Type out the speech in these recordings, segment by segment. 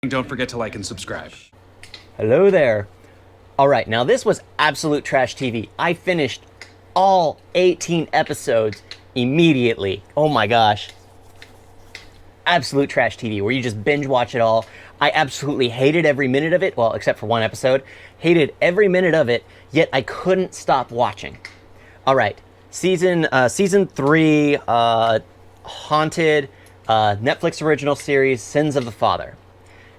Don't forget to like and subscribe. Hello there. All right, now this was absolute trash TV. I finished all 18 episodes immediately. Oh my gosh. Absolute trash TV, where you just binge watch it all. I absolutely hated every minute of it, well, except for one episode. Hated every minute of it, yet I couldn't stop watching. All right, season 3, haunted, Netflix original series, Sins of the Father.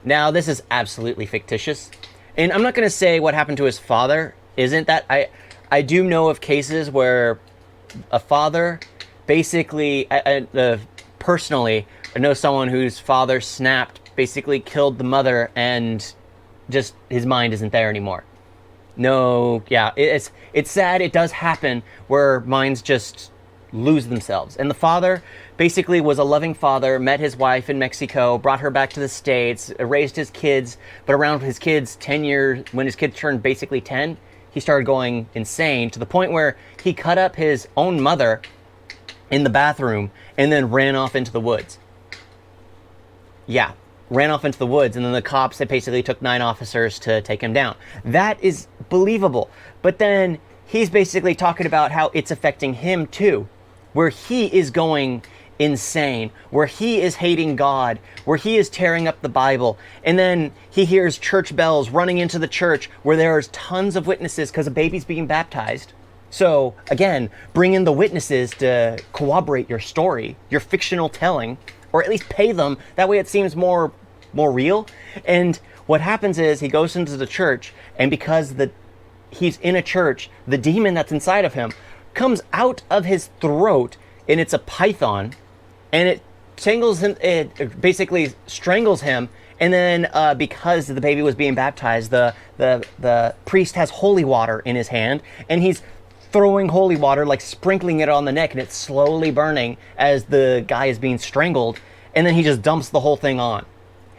Now, this is absolutely fictitious, and I'm not going to say what happened to his father isn't that. I do know of cases where a father basically, personally, I know someone whose father snapped, basically killed the mother, and just his mind isn't there anymore. No, yeah, it's sad. It does happen where minds just lose themselves. And the father basically was a loving father, met his wife in Mexico, brought her back to the States, raised his kids, but around his kids 10 years, when his kids turned basically 10, he started going insane to the point where he cut up his own mother in the bathroom and then ran off into the woods. Yeah, ran off into the woods, and then the cops, they basically took 9 officers to take him down. That is believable. But then he's basically talking about how it's affecting him too, where he is going insane, where he is hating God, where he is tearing up the Bible. And then he hears church bells running into the church where there's tons of witnesses because a baby's being baptized. So again, bring in the witnesses to corroborate your story, your fictional telling, or at least pay them. That way it seems more real. And what happens is he goes into the church, and because he's in a church, the demon that's inside of him comes out of his throat, and it's a python, and it tangles him, it basically strangles him. And then because the baby was being baptized, the priest has holy water in his hand, and he's throwing holy water, like sprinkling it on the neck, and it's slowly burning as the guy is being strangled, and then he just dumps the whole thing on.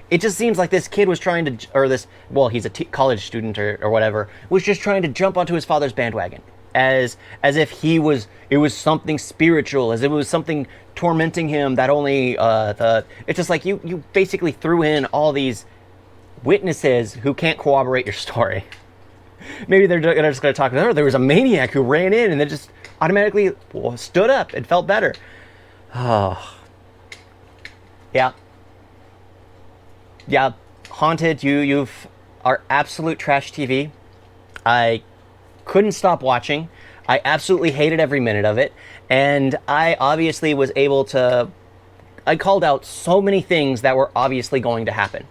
It just seems like this kid was trying to, or this, well, he's a college student or whatever, was just trying to jump onto his father's bandwagon. As if it was something spiritual, as if it was something tormenting him that only, it's just like you basically threw in all these witnesses who can't corroborate your story. Maybe they're just going to talk, oh, there was a maniac who ran in and then just automatically stood up and felt better. Oh. Yeah. Yeah, Haunted, you've are absolute trash TV. I couldn't stop watching. I absolutely hated every minute of it. And I obviously was able to, I called out so many things that were obviously going to happen.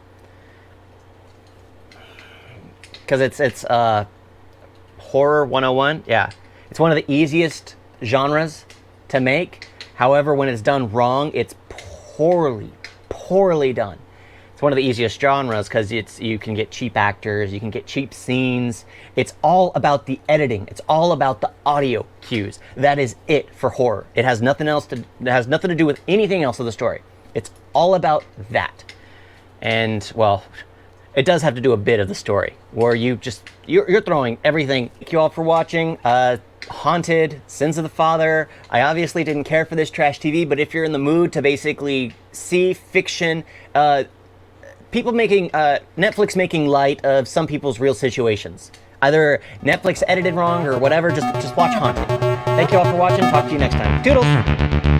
Because it's horror 101. Yeah, it's one of the easiest genres to make. However, when it's done wrong, it's poorly done. It's one of the easiest genres because you can get cheap actors, you can get cheap scenes. It's all about the editing. It's all about the audio cues. That is it for horror. It has nothing to do with anything else of the story. It's all about that. And well, it does have to do a bit of the story where you're throwing everything. Thank you all for watching. Haunted, Sins of the Father. I obviously didn't care for this trash TV, but if you're in the mood to basically see fiction, people making, Netflix making light of some people's real situations. Either Netflix edited wrong or whatever, just watch Haunted. Thank you all for watching. Talk to you next time. Toodles!